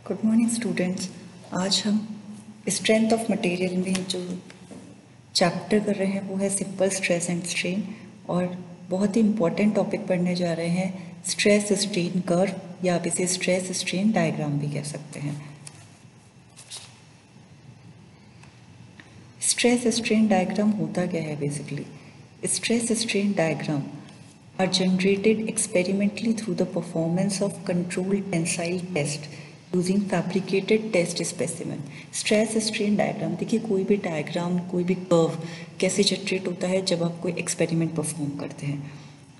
Good morning students. आज हम strength of material में जो चैप्टर कर रहे हैं वो है सिंपल स्ट्रेस एंड स्ट्रेन, और बहुत ही इम्पॉर्टेंट टॉपिक पढ़ने जा रहे हैं स्ट्रेस स्ट्रेन कर्व, या आप इसे स्ट्रेस स्ट्रेन डायग्राम भी कह सकते हैं। स्ट्रेस स्ट्रेन डायग्राम होता क्या है? Basically stress strain diagram are generated experimentally through the performance of controlled tensile test using fabricated test specimen. Stress strain diagram, देखिए कोई भी डायग्राम, कोई भी कर्व कैसे जनरेट होता है जब आप कोई एक्सपेरिमेंट परफॉर्म करते हैं।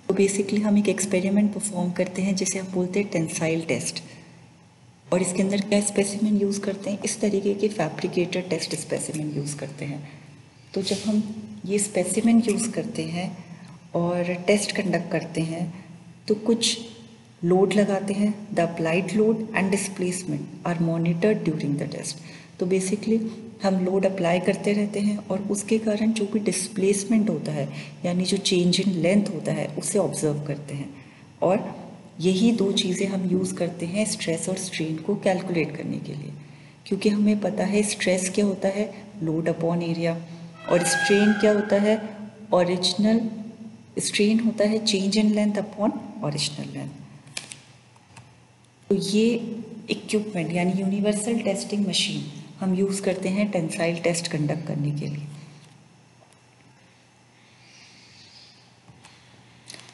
तो बेसिकली हम एक एक्सपेरिमेंट परफॉर्म करते हैं जिसे हम बोलते हैं टेंसाइल टेस्ट, और इसके अंदर क्या स्पेसिमेन यूज़ करते हैं? इस तरीके के फैब्रिकेटेड टेस्ट स्पेसिमेन यूज़ करते हैं। तो जब हम ये स्पेसिमेन यूज़ करते हैं और टेस्ट कंडक्ट करते हैं तो कुछ लोड लगाते हैं। The applied load and displacement are monitored during the test. तो बेसिकली हम लोड अप्लाई करते रहते हैं और उसके कारण जो भी डिस्प्लेसमेंट होता है, यानी जो चेंज इन लेंथ होता है, उसे ऑब्जर्व करते हैं। और यही दो चीज़ें हम यूज़ करते हैं स्ट्रेस और स्ट्रेन को कैलकुलेट करने के लिए, क्योंकि हमें पता है स्ट्रेस क्या होता है, लोड अपॉन एरिया, और स्ट्रेन क्या होता है, ओरिजिनल स्ट्रेन होता है change in length upon original length. तो ये इक्विपमेंट यानी यूनिवर्सल टेस्टिंग मशीन हम यूज़ करते हैं टेंसाइल टेस्ट कंडक्ट करने के लिए।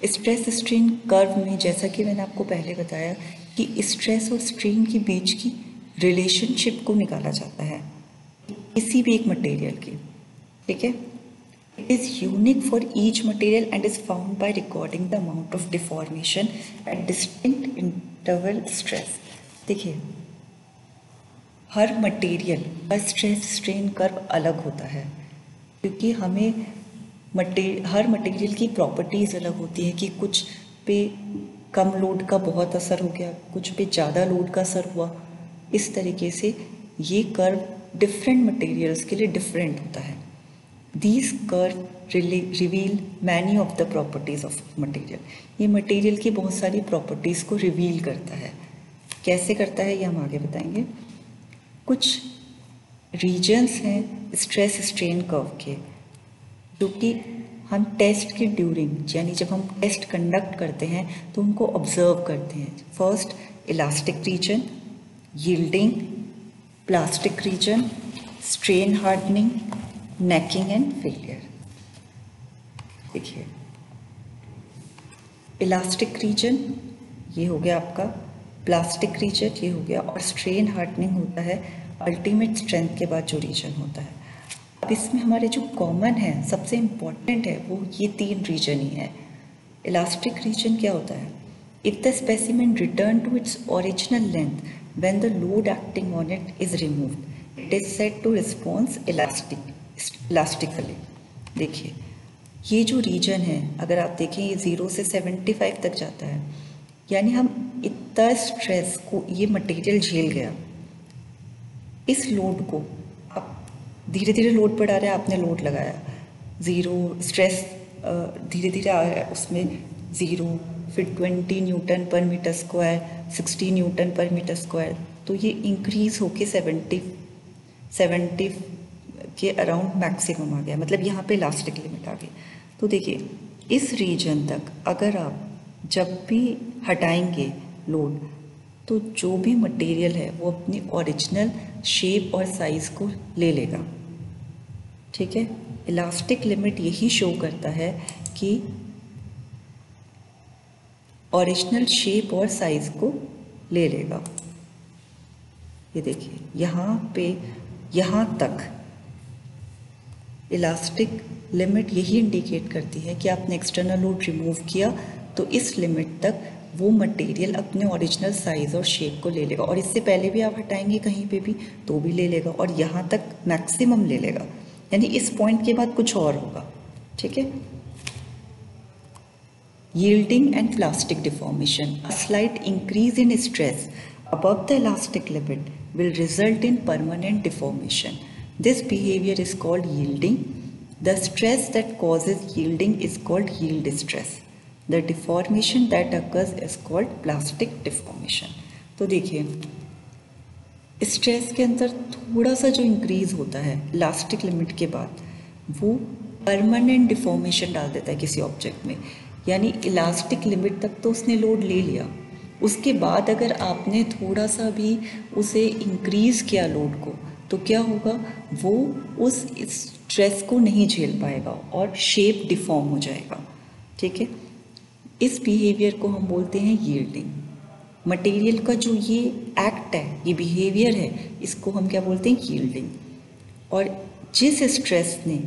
स्ट्रेस स्ट्रेन कर्व में जैसा कि मैंने आपको पहले बताया कि स्ट्रेस और स्ट्रेन के बीच की रिलेशनशिप को निकाला जाता है किसी भी एक मटेरियल की, ठीक है। It is unique for each material and is found by recording the amount of deformation at distinct interval stress. देखिए हर मटेरियल का स्ट्रेस स्ट्रेन कर्व अलग होता है, क्योंकि हमें हर मटेरियल की प्रॉपर्टीज़ अलग होती है कि कुछ पे कम लोड का बहुत असर हो गया, कुछ पे ज़्यादा लोड का असर हुआ। इस तरीके से ये कर्व डिफरेंट मटेरियल्स के लिए डिफरेंट होता है। These curves reveal many of the properties of material. ये मटेरियल की बहुत सारी प्रॉपर्टीज़ को रिवील करता है। कैसे करता है ये हम आगे बताएंगे। कुछ रीजन्स हैं स्ट्रेस स्ट्रेन कर्व के, जो कि हम टेस्ट के ड्यूरिंग, यानी जब हम टेस्ट कंडक्ट करते हैं तो उनको ऑब्जर्व करते हैं। First elastic region, yielding, plastic region, strain hardening, necking and failure. देखिए इलास्टिक रीजन ये हो गया आपका, प्लास्टिक रीजन ये हो गया, और स्ट्रेन हार्डनिंग होता है अल्टीमेट स्ट्रेंथ के बाद जो रीजन होता है। अब इसमें हमारे जो कॉमन है, सबसे इम्पॉर्टेंट है, वो ये तीन रीजन ही है। इलास्टिक रीजन क्या होता है? If the specimen return to its original length when the load acting on it is removed, it is said to response elastically. देखिए ये जो रीजन है, अगर आप देखें ये 0 से 75 तक जाता है, यानी हम इतना स्ट्रेस को ये मटेरियल झेल गया। इस लोड को आप धीरे धीरे लोड बढ़ा रहे हैं, आपने लोड लगाया 0, स्ट्रेस धीरे धीरे आ रहा है, उसमें 0, फिर 20 न्यूटन पर मीटर स्क्वायर, 60 न्यूटन पर मीटर स्क्वायर, तो ये इंक्रीज होके 70 के अराउंड मैक्सिमम आ गया, मतलब यहाँ पे इलास्टिक लिमिट आ गई। तो देखिए इस रीजन तक अगर आप जब भी हटाएंगे लोड, तो जो भी मटेरियल है वो अपनी ओरिजिनल शेप और साइज़ को ले लेगा, ठीक है। इलास्टिक लिमिट यही शो करता है कि ओरिजिनल शेप और साइज़ को ले लेगा। ये देखिए यहाँ पे यहाँ तक इलास्टिक लिमिट यही इंडिकेट करती है कि आपने एक्सटर्नल लोड रिमूव किया तो इस लिमिट तक वो मटेरियल अपने ओरिजिनल साइज़ और शेप को ले लेगा, और इससे पहले भी आप हटाएंगे कहीं पे भी तो भी ले लेगा, और यहाँ तक मैक्सिमम ले लेगा, यानी इस पॉइंट के बाद कुछ और होगा, ठीक है। Yielding and plastic deformation. A slight increase in stress above the elastic limit will result in permanent deformation. This behavior is called yielding. The stress that causes yielding is called yield stress. The deformation that occurs is called plastic deformation. तो देखिए stress के अंदर थोड़ा सा जो increase होता है elastic limit के बाद, वो परमानेंट डिफॉर्मेशन डाल देता है किसी ऑब्जेक्ट में। यानी इलास्टिक लिमिट तक तो उसने लोड ले लिया, उसके बाद अगर आपने थोड़ा सा भी उसे इंक्रीज किया लोड को, तो क्या होगा, वो उस स्ट्रेस को नहीं झेल पाएगा और शेप डिफॉर्म हो जाएगा। ठीक है, इस बिहेवियर को हम बोलते हैं यील्डिंग। मटेरियल का जो ये एक्ट है, ये बिहेवियर है, इसको हम क्या बोलते हैं, यील्डिंग। और जिस स्ट्रेस ने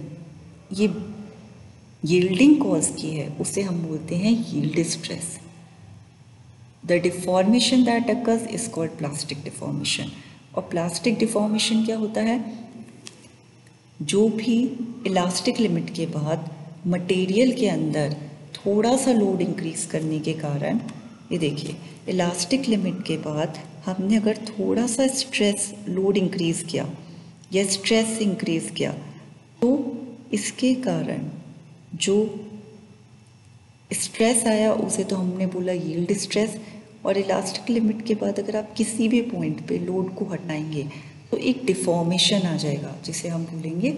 ये यील्डिंग कॉज की है उसे हम बोलते हैं yield stress. The deformation that occurs is called plastic deformation. और प्लास्टिक डिफॉर्मेशन क्या होता है, जो भी इलास्टिक लिमिट के बाद मटेरियल के अंदर थोड़ा सा लोड इंक्रीज करने के कारण, ये देखिए इलास्टिक लिमिट के बाद हमने अगर थोड़ा सा स्ट्रेस लोड इंक्रीज किया या स्ट्रेस इंक्रीज किया, तो इसके कारण जो स्ट्रेस आया उसे तो हमने बोला यील्ड स्ट्रेस। और इलास्टिक लिमिट के बाद अगर आप किसी भी पॉइंट पे लोड को हटाएंगे तो एक डिफॉर्मेशन आ जाएगा जिसे हम बोलेंगे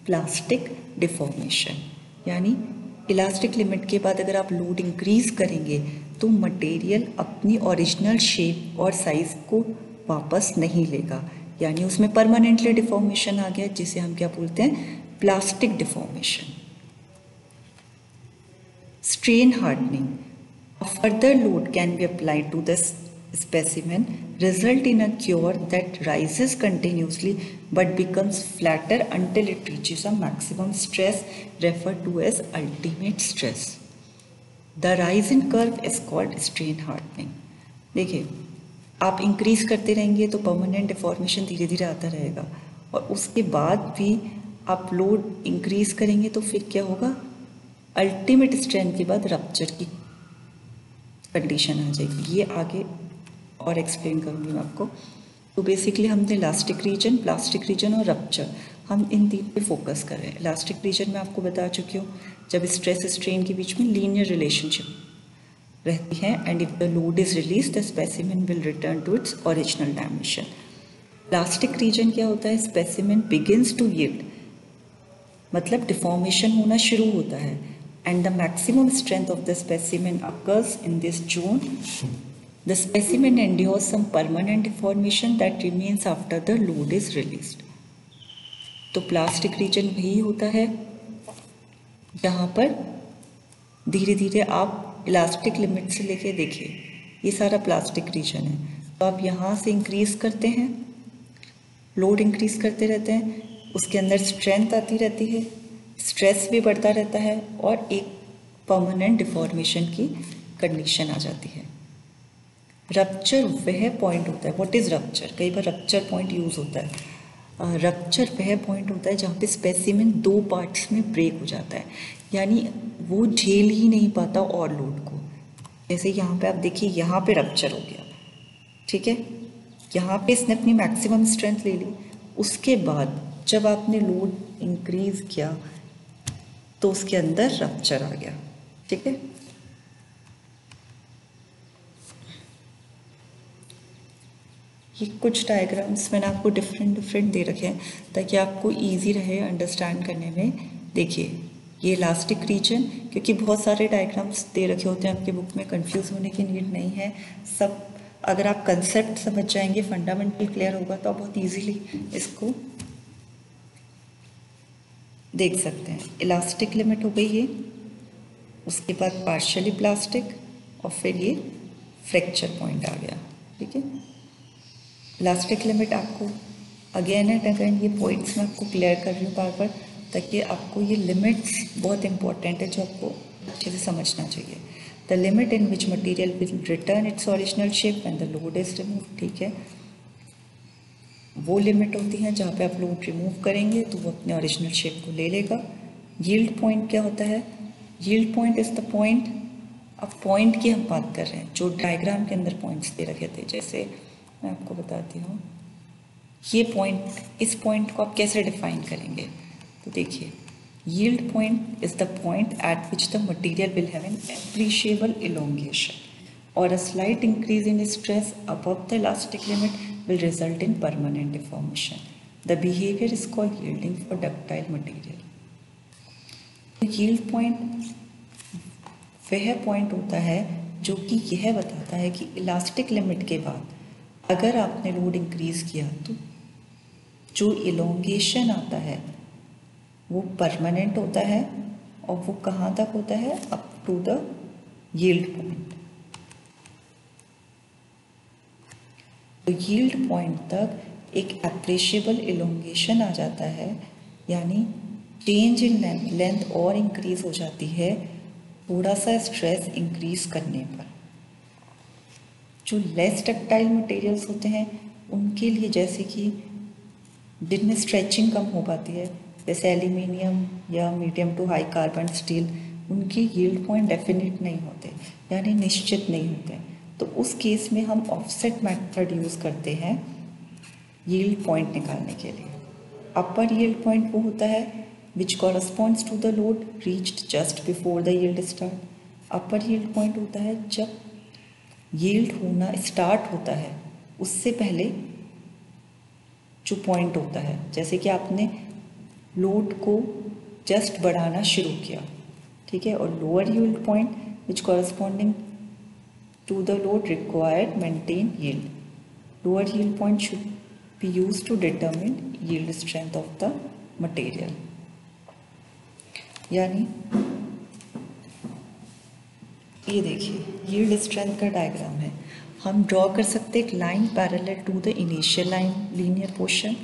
प्लास्टिक डिफॉर्मेशन। यानी इलास्टिक लिमिट के बाद अगर आप लोड इंक्रीज करेंगे तो मटेरियल अपनी ओरिजिनल शेप और साइज को वापस नहीं लेगा, यानी उसमें परमानेंटली डिफॉर्मेशन आ गया, जिसे हम क्या बोलते हैं, plastic deformation. Strain hardening. A further load can be applied to the specimen, result in a cure that rises continuously but becomes flatter until it reaches a maximum stress referred to as ultimate stress. The rise in curve is called strain hardening. देखिए, आप increase करते रहेंगे तो permanent deformation धीरे धीरे आता रहेगा, और उसके बाद भी आप लोड इंक्रीज करेंगे तो फिर क्या होगा, अल्टीमेट स्ट्रेंथ के बाद रप्चर की कंडीशन आ जाएगी। ये आगे और एक्सप्लेन करूँगी मैं आपको। तो बेसिकली हमने इलास्टिक रीजन, प्लास्टिक रीजन और रप्चर, हम इन तीन पे फोकस कर रहे हैं। इलास्टिक रीजन में आपको बता चुकी हूँ, जब स्ट्रेस स्ट्रेन के बीच में लीनियर रिलेशनशिप रहती है, and if the load is release the specimen will return to its original dimension. Plastic region क्या होता है, स्पेसिमेन बिगिंस टू यील्ड, मतलब डिफॉर्मेशन होना शुरू होता है, and the maximum strength of the specimen occurs in this zone. The specimen endures some permanent deformation that remains after the load is released. तो plastic reason वही होता है जहाँ पर धीरे धीरे आप इलास्टिक लिमिट से लेके देखिए, ये सारा प्लास्टिक रीजन है, तो आप यहाँ से इंक्रीज करते हैं, लोड इंक्रीज करते रहते हैं, उसके अंदर स्ट्रेंथ आती रहती है, स्ट्रेस भी बढ़ता रहता है, और एक परमानेंट डिफॉर्मेशन की कंडीशन आ जाती है। रप्चर वह पॉइंट होता है, व्हाट इज रप्चर, कई बार रप्चर पॉइंट यूज होता है। रप्चर वह पॉइंट होता है जहाँ पे स्पेसिमेन दो पार्ट्स में ब्रेक हो जाता है, यानी वो झेल ही नहीं पाता और लोड को। जैसे यहाँ पे आप देखिए, यहाँ पे रप्चर हो गया, ठीक है, यहाँ पे इसने अपनी मैक्सिमम स्ट्रेंथ ले ली, उसके बाद जब आपने लोड इंक्रीज किया तो उसके अंदर रप्चर आ गया। ठीक है, ये कुछ डायग्राम्स मैंने आपको डिफरेंट दे रखे हैं ताकि आपको इजी रहे अंडरस्टैंड करने में। देखिए, ये इलास्टिक रीजन, क्योंकि बहुत सारे डायग्राम्स दे रखे होते हैं आपके बुक में, कंफ्यूज होने की नीड नहीं है। सब अगर आप कंसेप्ट समझ जाएंगे, फंडामेंटल क्लियर होगा, तो आप बहुत ईजीली इसको देख सकते हैं। इलास्टिक लिमिट हो गई ये, उसके बाद पार्शियली प्लास्टिक, और फिर ये फ्रैक्चर पॉइंट आ गया। ठीक है, इलास्टिक लिमिट आपको अगेन एंड अगेन ये पॉइंट्स मैं आपको क्लियर कर रही हूँ बार बार, ताकि आपको ये लिमिट्स बहुत इंपॉर्टेंट है जो आपको अच्छे से समझना चाहिए। The limit in which material will return its original shape when the load is remove. ठीक है, वो लिमिट होती है जहाँ पे आप लोड रिमूव करेंगे तो वो अपने ओरिजिनल शेप को ले लेगा। यील्ड पॉइंट क्या होता है, yield point is the point, अब पॉइंट की हम बात कर रहे हैं जो डायग्राम के अंदर पॉइंट्स दे रखे थे। जैसे मैं आपको बताती हूँ, ये पॉइंट, इस पॉइंट को आप कैसे डिफाइन करेंगे, तो देखिए, yield point is the point eight which the material will have an appreciable elongation or a slight increase in stress above the elastic limit will result in permanent deformation. The behavior is called yielding for ductile material. Yield point वह point होता है जो कि यह बताता है कि elastic limit के बाद अगर आपने लोड इंक्रीज किया तो जो इलोंगेशन आता है वो परमानेंट होता है और वो कहाँ तक होता है, up to the yield point. तो यील्ड पॉइंट तक एक एप्रिशिएबल इलोंगेशन आ जाता है, यानी चेंज इन लेंथ और इंक्रीज हो जाती है थोड़ा सा स्ट्रेस इंक्रीज करने पर। जो लेस डक्टाइल मटेरियल्स होते हैं उनके लिए, जैसे कि जिनमें स्ट्रेचिंग कम हो पाती है, जैसे एल्यूमिनियम या medium to high carbon steel, उनके यील्ड पॉइंट डेफिनेट नहीं होते, यानी निश्चित नहीं होते। तो उस केस में हम ऑफसेट मेथड यूज़ करते हैं यील्ड पॉइंट निकालने के लिए। अपर यील्ड पॉइंट वो होता है which corresponds to the load reached just before the yield start. Upper yield point होता है जब यील्ड होना स्टार्ट होता है उससे पहले जो पॉइंट होता है, जैसे कि आपने लोड को जस्ट बढ़ाना शुरू किया, ठीक है, और lower yield point which corresponding to the load required maintain yield. Lower yield point should be used to determine yield strength of the material. यानी ये देखिए यील्ड स्ट्रेंथ का डायग्राम है, हम ड्रॉ कर सकते एक line parallel to the initial line linear portion.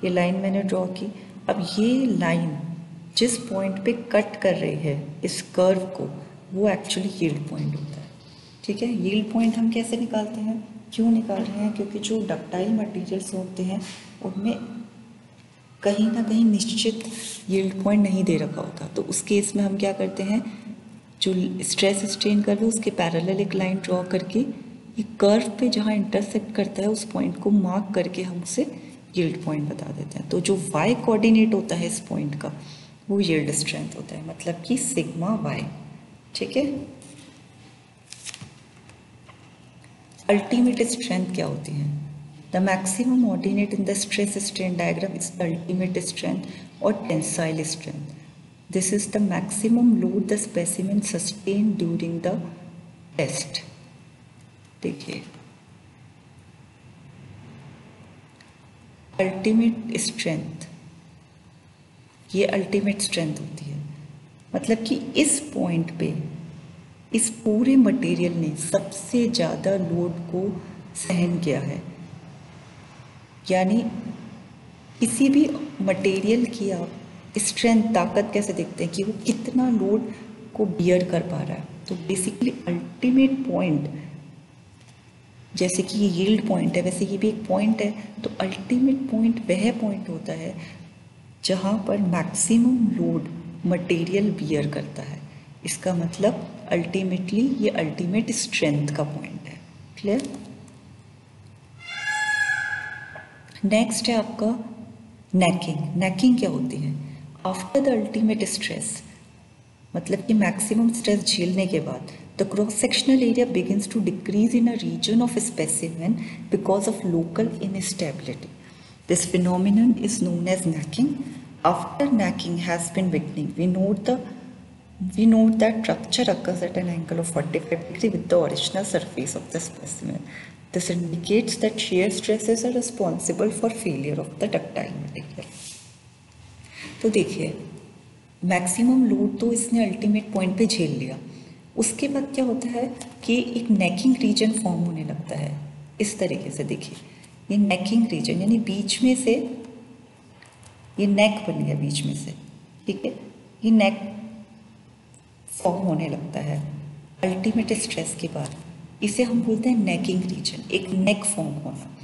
ये लाइन मैंने ड्रॉ की। अब ये लाइन जिस पॉइंट पे कट कर रही है इस कर्व को, वो एक्चुअली यील्ड पॉइंट होता है, ठीक है। यील्ड पॉइंट हम कैसे निकालते हैं, क्यों निकाल रहे हैं, क्योंकि जो डक्टाइल मटेरियल्स होते हैं उनमें कहीं ना कहीं निश्चित यील्ड पॉइंट नहीं दे रखा होता। तो उस केस में हम क्या करते हैं, जो स्ट्रेस स्ट्रेन कर्व है उसके पैरेलल एक लाइन ड्रॉ करके ये कर्व पे जहाँ इंटरसेक्ट करता है उस पॉइंट को मार्क करके हम उसे यील्ड पॉइंट बता देते हैं। तो जो वाई कोऑर्डिनेट होता है इस पॉइंट का वो यील्ड स्ट्रेंथ होता है, मतलब कि सिग्मा वाई, ठीक है। अल्टीमेट स्ट्रेंथ क्या होती है, the maximum ordinate in the stress strain diagram is the ultimate strength और tensile strength. This is the maximum load the specimen sustain during the test. देखिए अल्टीमेट स्ट्रेंथ, ये ultimate strength होती है, मतलब कि इस पॉइंट पे इस पूरे मटेरियल ने सबसे ज़्यादा लोड को सहन किया है। यानी किसी भी मटेरियल की आप स्ट्रेंथ ताकत कैसे देखते हैं कि वो कितना लोड को बियर कर पा रहा है। तो बेसिकली अल्टीमेट पॉइंट, जैसे कि ये यील्ड पॉइंट है वैसे ये भी एक पॉइंट है, तो अल्टीमेट पॉइंट वह पॉइंट होता है जहाँ पर मैक्सिमम लोड मटेरियल बियर करता है। इसका मतलब अल्टीमेटली ये अल्टीमेट स्ट्रेंथ का पॉइंट है। क्लियर। नेक्स्ट है आपका नेकिंग। नेकिंग क्या होती है, आफ्टर द अल्टीमेट स्ट्रेस, मतलब कि मैक्सिमम स्ट्रेस झेलने के बाद the cross-sectional area begins to decrease in a region of a specimen because of local instability. This phenomenon is known as necking. After necking has been beginning, we note that rupture occurs at an angle of 45 degrees with the original surface of the specimen. This indicates that shear stresses are responsible for failure of the ductile material. तो देखिए maximum load तो इसने ultimate point पे झेल लिया, उसके बाद क्या होता है कि एक नेकिंग रीजन फॉर्म होने लगता है। इस तरीके से देखिए ये नेकिंग रीजन, यानी बीच में से ये नेक बन गया बीच में से, ठीक है, ये नेक फॉर्म होने लगता है अल्टीमेट स्ट्रेस के बाद। इसे हम बोलते हैं नेकिंग रीजन, एक नेक फॉर्म होना।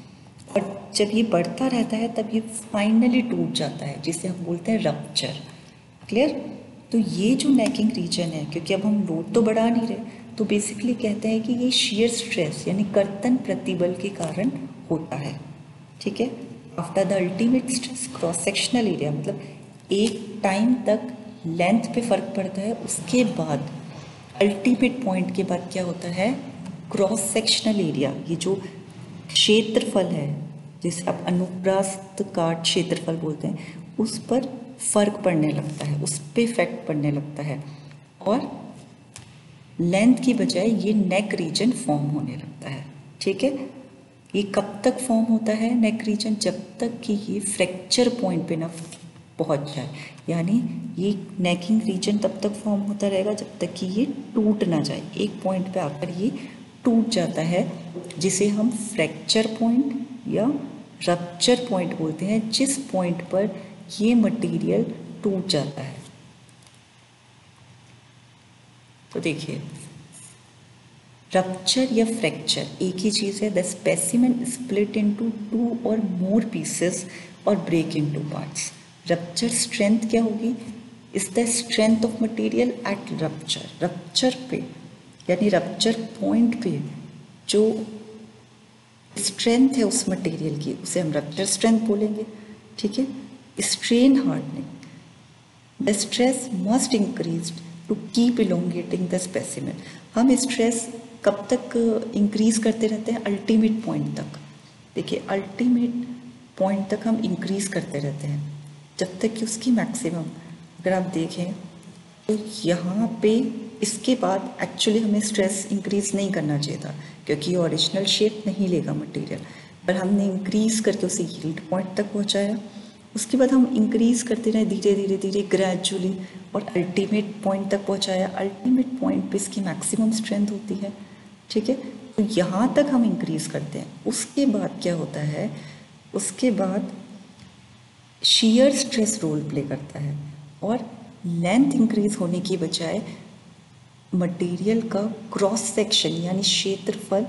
और जब ये बढ़ता रहता है तब ये फाइनली टूट जाता है, जिसे हम बोलते हैं रप्चर। क्लियर। तो ये जो नेकिंग रीजन है, क्योंकि अब हम लोड तो बढ़ा नहीं रहे, तो बेसिकली कहते हैं कि ये शियर स्ट्रेस यानी कर्तन प्रतिबल के कारण होता है, ठीक है। After the ultimate stress cross sectional area, मतलब एक टाइम तक लेंथ पे फर्क पड़ता है, उसके बाद अल्टीमेट पॉइंट के बाद क्या होता है, क्रॉस सेक्शनल एरिया, ये जो क्षेत्रफल है जिसे आप अनुप्रास्थ काट क्षेत्रफल बोलते हैं, उस पर फर्क पड़ने लगता है, उस पर इफेक्ट पड़ने लगता है, और लेंथ की बजाय ये नेक रीजन फॉर्म होने लगता है। ठीक है, ये कब तक फॉर्म होता है नेक रीजन? जब तक कि ये फ्रैक्चर पॉइंट पे ना पहुंच जाए, यानी ये नेकिंग रीजन तब तक फॉर्म होता रहेगा जब तक कि ये टूट ना जाए। एक पॉइंट पे आकर ये टूट जाता है, जिसे हम फ्रैक्चर पॉइंट या रप्चर पॉइंट बोलते हैं, जिस पॉइंट पर ये मटेरियल टूट जाता है। तो देखिए, रप्चर या फ्रैक्चर एक ही चीज़ है। द स्पेसिमेन स्प्लिट इनटू 2 और मोर पीसेस और break into parts. Rupture strength क्या होगी? Is the strength of material at rupture. Rupture पे यानी रप्चर पॉइंट पे जो स्ट्रेंथ है उस मटेरियल की, उसे हम रप्चर स्ट्रेंथ बोलेंगे। ठीक है, strain hardening, the stress must increase to keep elongating the specimen. हम स्ट्रेस कब तक इंक्रीज करते रहते हैं? अल्टीमेट पॉइंट तक। देखिए, अल्टीमेट पॉइंट तक हम इंक्रीज करते रहते हैं जब तक कि उसकी मैक्सिमम, अगर आप देखें तो यहाँ पे इसके बाद एक्चुअली हमें स्ट्रेस इंक्रीज नहीं करना चाहिए था, क्योंकि ओरिजिनल शेप नहीं लेगा मटेरियल, पर हमने इंक्रीज करके उसे यील्ड पॉइंट तक पहुँचाया। उसके बाद हम इंक्रीज करते रहे धीरे धीरे धीरे ग्रेजुअली, और अल्टीमेट पॉइंट तक पहुँचाया। अल्टीमेट पॉइंट पे इसकी मैक्सिमम स्ट्रेंथ होती है। ठीक है, तो यहाँ तक हम इंक्रीज करते हैं। उसके बाद क्या होता है? उसके बाद शीयर स्ट्रेस रोल प्ले करता है, और लेंथ इंक्रीज होने की बजाय मटेरियल का क्रॉस सेक्शन यानी क्षेत्रफल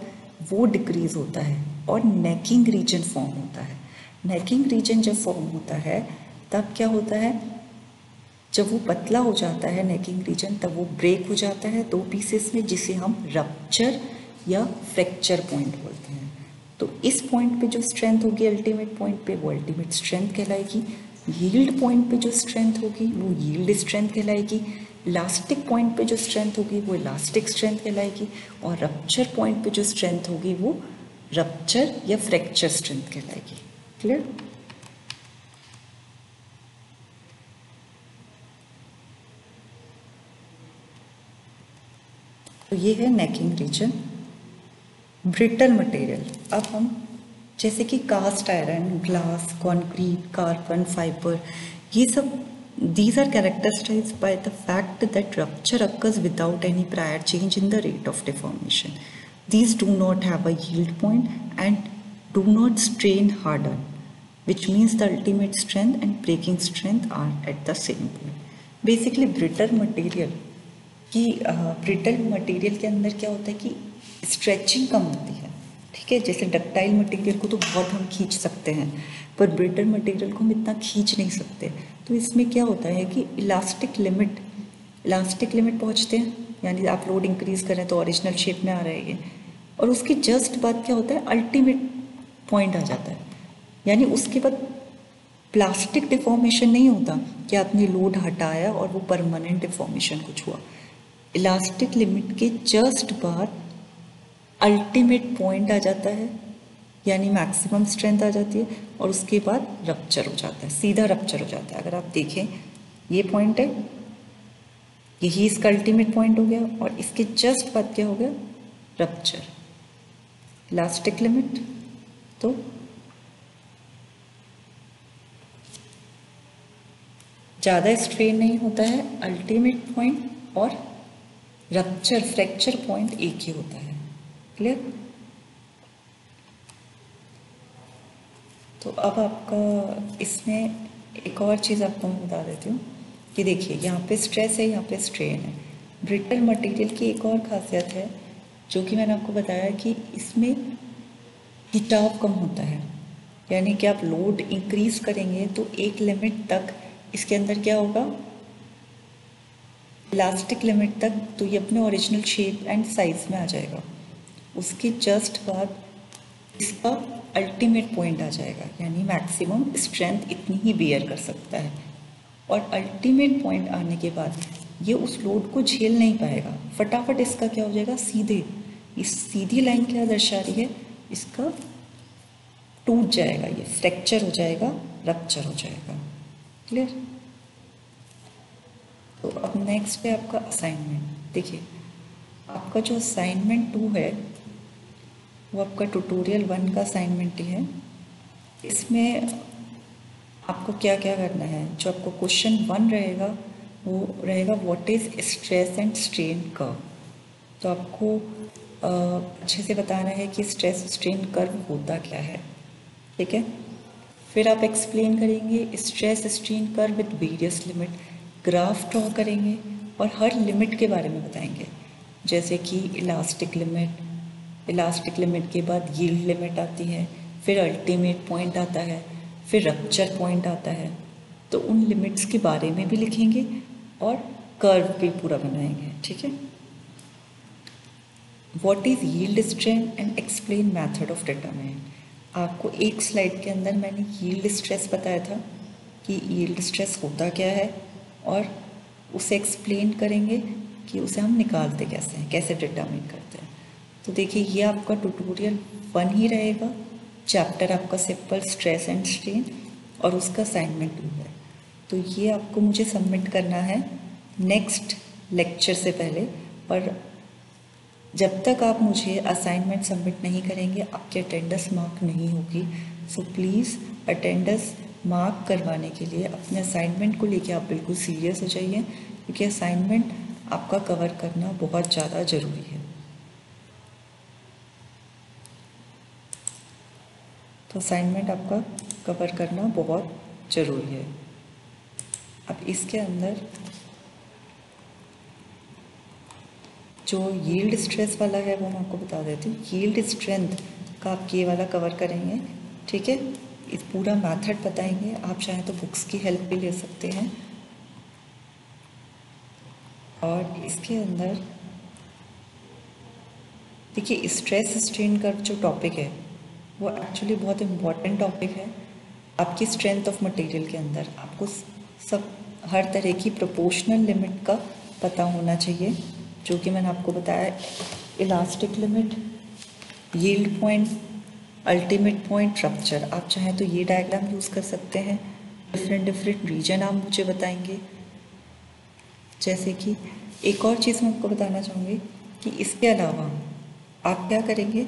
वो डिक्रीज होता है, और नेकिंग रीजन फॉर्म होता है। नेकिंग रीजन जब फॉर्म होता है तब क्या होता है? जब वो पतला हो जाता है नेकिंग रीजन, तब वो ब्रेक हो जाता है 2 पीसेस में, जिसे हम रप्चर या फ्रैक्चर पॉइंट बोलते हैं। तो इस पॉइंट पे जो स्ट्रेंथ होगी अल्टीमेट पॉइंट पे, वो अल्टीमेट स्ट्रेंथ कहलाएगी। यील्ड पॉइंट पे जो स्ट्रेंथ होगी वो यील्ड स्ट्रेंथ कहलाएगी। इलास्टिक पॉइंट पे जो स्ट्रेंथ होगी वो इलास्टिक स्ट्रेंथ कहलाएगी, और रप्चर पॉइंट पे जो स्ट्रेंथ होगी वो रप्चर या फ्रैक्चर स्ट्रेंथ कहलाएगी। क्लियर? तो ये है नेकिंग रीजन। ब्रिटल मटेरियल, अब हम जैसे कि cast iron, glass, concrete, carbon fibre, ये सब these are characterized by the fact that rupture occurs without any prior change in the rate of deformation. These do not have a yield point and do not strain harden, which means the ultimate strength and breaking strength are at the same point. Basically brittle material कि brittle material के अंदर क्या होता है कि stretching कम होती है। ठीक है, जैसे डक्टाइल मटेरियल को तो बहुत हम खींच सकते हैं, पर ब्रिटल मटेरियल को हम इतना खींच नहीं सकते। तो इसमें क्या होता है कि इलास्टिक लिमिट पहुंचते हैं, यानी आप लोड इंक्रीज करें तो ओरिजिनल शेप में आ रहा है ये, और उसके जस्ट बाद क्या होता है? अल्टीमेट पॉइंट आ जाता है, यानी उसके बाद प्लास्टिक डिफॉर्मेशन नहीं होता कि आपने लोड हटाया और वो परमानेंट डिफॉर्मेशन कुछ हुआ। इलास्टिक लिमिट के जस्ट बाद अल्टीमेट पॉइंट आ जाता है, यानी मैक्सिमम स्ट्रेंथ आ जाती है, और उसके बाद रप्चर हो जाता है, सीधा रप्चर हो जाता है। अगर आप देखें, ये पॉइंट है, यही इसका अल्टीमेट पॉइंट हो गया, और इसके जस्ट बाद क्या हो गया? रप्चर। इलास्टिक लिमिट तो ज़्यादा स्ट्रेन नहीं होता है, अल्टीमेट पॉइंट और रप्चर फ्रैक्चर पॉइंट एक ही होता है। क्लियर? तो अब आपका इसमें एक और चीज़ आपको मैं बता देती हूँ कि देखिए, यहाँ पे स्ट्रेस है, यहाँ पे स्ट्रेन है। ब्रिटल मटेरियल की एक और खासियत है जो कि मैंने आपको बताया कि इसमें खिंचाव कम होता है, यानी कि आप लोड इंक्रीज करेंगे तो एक लिमिट तक इसके अंदर क्या होगा? इलास्टिक लिमिट तक, तो ये अपने ओरिजिनल शेप एंड साइज में आ जाएगा। उसके जस्ट बाद इसका अल्टीमेट पॉइंट आ जाएगा, यानी मैक्सिमम स्ट्रेंथ इतनी ही बेयर कर सकता है, और अल्टीमेट पॉइंट आने के बाद ये उस लोड को झेल नहीं पाएगा, फटाफट इसका क्या हो जाएगा? सीधे, इस सीधी लाइन क्या दर्शा रही है? इसका टूट जाएगा, ये फ्रैक्चर हो जाएगा, रप्चर हो जाएगा। क्लियर? तो अब नेक्स्ट है आपका असाइनमेंट। देखिए आपका जो असाइनमेंट 2 है वो आपका ट्यूटोरियल 1 का असाइनमेंट ही है। इसमें आपको क्या क्या करना है, जो आपको क्वेश्चन 1 रहेगा वो रहेगा what is stress and strain curve. तो आपको अच्छे से बताना है कि स्ट्रेस स्ट्रेन कर्व होता क्या है। ठीक है? फिर आप एक्सप्लेन करेंगे stress strain curve with various limit, graph draw करेंगे और हर लिमिट के बारे में बताएंगे, जैसे कि इलास्टिक लिमिट के बाद यील्ड लिमिट आती है, फिर अल्टीमेट पॉइंट आता है, फिर रप्चर पॉइंट आता है। तो उन लिमिट्स के बारे में भी लिखेंगे और कर्व भी पूरा बनाएंगे। ठीक है? What is yield strain and explain method of determinant. आपको एक स्लाइड के अंदर मैंने यील्ड स्ट्रेस बताया था कि यील्ड स्ट्रेस होता क्या है, और उसे एक्सप्लेन करेंगे कि उसे हम निकालते कैसे हैं, कैसे डिटरमिन करते हैं। तो देखिए ये आपका ट्यूटोरियल 1 ही रहेगा, चैप्टर आपका सिंपल स्ट्रेस एंड स्ट्रेन, और उसका असाइनमेंट 2 है। तो ये आपको मुझे सबमिट करना है नेक्स्ट लेक्चर से पहले, और जब तक आप मुझे असाइनमेंट सबमिट नहीं करेंगे आपकी अटेंडेंस मार्क नहीं होगी। सो प्लीज़ अटेंडेंस मार्क करवाने के लिए अपने असाइनमेंट को लेके आप बिल्कुल सीरियस हो जाइए, क्योंकि असाइनमेंट आपका कवर करना बहुत ज़्यादा ज़रूरी है। तो असाइनमेंट आपका कवर करना बहुत ज़रूरी है। अब इसके अंदर जो यील्ड स्ट्रेस वाला है वो मैं आपको बता देती हूँ। यील्ड स्ट्रेंथ का आप ये वाला कवर करेंगे। ठीक है? इस पूरा मेथड बताएंगे, आप चाहें तो बुक्स की हेल्प भी ले सकते हैं। और इसके अंदर देखिए स्ट्रेस स्ट्रेन का जो टॉपिक है वो एक्चुअली बहुत इम्पॉर्टेंट टॉपिक है आपकी स्ट्रेंथ ऑफ मटेरियल के अंदर। आपको सब हर तरह की प्रोपोर्शनल लिमिट का पता होना चाहिए, जो कि मैंने आपको बताया, elastic limit, yield point, ultimate point, rupture. आप चाहें तो ये डायग्राम यूज़ कर सकते हैं। डिफरेंट रीजन आप मुझे बताएंगे। जैसे कि एक और चीज़ मैं आपको बताना चाहूँगी कि इसके अलावा आप क्या करेंगे,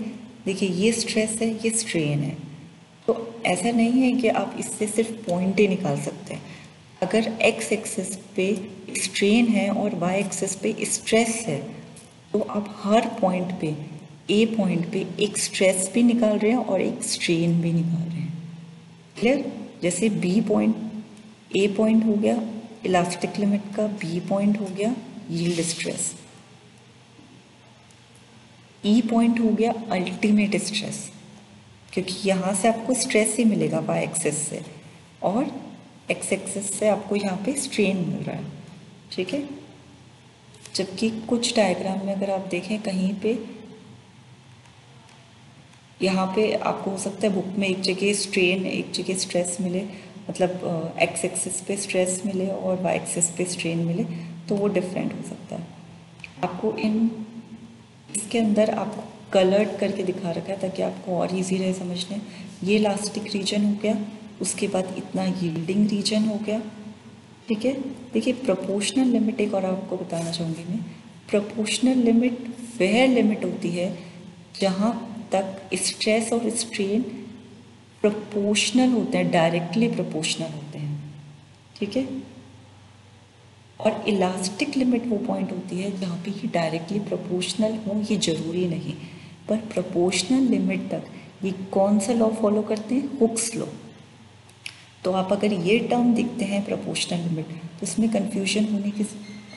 देखिए ये स्ट्रेस है, ये स्ट्रेन है, तो ऐसा नहीं है कि आप इससे सिर्फ पॉइंट ही निकाल सकते हैं। अगर एक्स एक्सिस पे स्ट्रेन है और वाई एक्सिस पे स्ट्रेस है, तो आप हर पॉइंट पे, ए पॉइंट पे एक स्ट्रेस भी निकाल रहे हैं और एक स्ट्रेन भी निकाल रहे हैं। क्लियर? जैसे बी पॉइंट, ए पॉइंट हो गया इलास्टिक लिमिट का, बी पॉइंट हो गया यील्ड स्ट्रेस, ई पॉइंट हो गया अल्टीमेट स्ट्रेस, क्योंकि यहाँ से आपको स्ट्रेस ही मिलेगा वाई एक्सिस से, और एक्स एक्सिस से आपको यहाँ पे स्ट्रेन मिल रहा है। ठीक है? जबकि कुछ डायग्राम में अगर आप देखें कहीं पे यहाँ पे आपको हो सकता है बुक में एक जगह स्ट्रेन एक जगह स्ट्रेस मिले, मतलब एक्स एक्सिस पे स्ट्रेस मिले और वाई एक्सिस पे स्ट्रेन मिले, तो वो डिफरेंट हो सकता है। आपको इसके अंदर आपको कलर्ड करके दिखा रखा है ताकि आपको और इजी रहे समझने। ये इलास्टिक रीजन हो गया, उसके बाद इतना यील्डिंग रीजन हो गया। ठीक है? देखिए प्रोपोर्शनल लिमिट एक और आपको बताना चाहूँगी मैं। प्रोपोर्शनल लिमिट वह लिमिट होती है जहाँ तक स्ट्रेस और स्ट्रेन प्रोपोर्शनल होते हैं, डायरेक्टली प्रोपोर्शनल होते हैं। ठीक है? और इलास्टिक लिमिट वो पॉइंट होती है जहाँ पे ये डायरेक्टली प्रोपोर्शनल हो, ये ज़रूरी नहीं, पर प्रोपोर्शनल लिमिट तक ये कौन सा लॉ फॉलो करते हैं? Hooke's law. तो आप अगर ये टर्म देखते हैं प्रोपोर्शनल लिमिट, तो इसमें कन्फ्यूजन होने की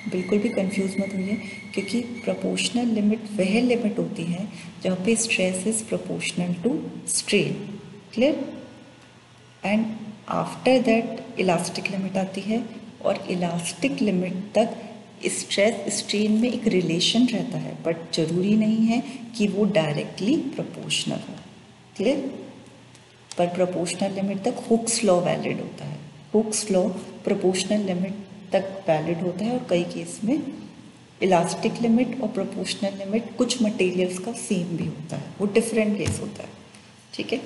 बिल्कुल भी कंफ्यूज मत होइए, क्योंकि प्रोपोर्शनल लिमिट वह लिमिट होती है जहाँ पे stress is proportional to strain. Clear? And after that elastic limit आती है, और इलास्टिक लिमिट तक स्ट्रेस स्ट्रेन में एक रिलेशन रहता है, बट जरूरी नहीं है कि वो डायरेक्टली प्रोपोर्शनल हो। क्लियर? पर प्रोपोर्शनल लिमिट तक हुक्स लॉ वैलिड होता है। हुक्स लॉ प्रोपोर्शनल लिमिट तक वैलिड होता है, और कई केस में इलास्टिक लिमिट और प्रोपोर्शनल लिमिट कुछ मटेरियल्स का सेम भी होता है, वो डिफरेंट केस होता है। ठीक है?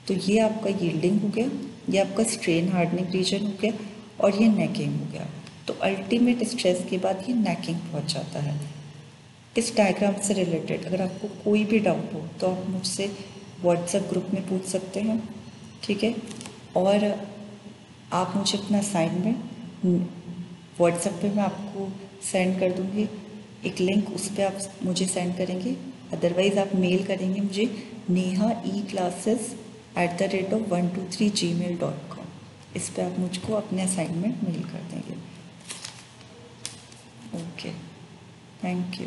तो ये आपका यील्डिंग हो गया, ये आपका स्ट्रेन हार्डनिंग रीजन हो गया, और ये नेकिंग हो गया। तो अल्टीमेट स्ट्रेस के बाद ये नेकिंग पहुंच जाता है। इस डायग्राम से रिलेटेड अगर आपको कोई भी डाउट हो तो आप मुझसे व्हाट्सएप ग्रुप में पूछ सकते हैं, ठीक है। और आप मुझे अपना असाइनमेंट व्हाट्सएप पे मैं आपको सेंड कर दूँगी एक लिंक, उस पर आप मुझे सेंड करेंगे। अदरवाइज़ आप मेल करेंगे मुझे nehaeclasses@123gmail.com। इस पर आप मुझको अपने असाइनमेंट मेल कर देंगे। Okay, thank you.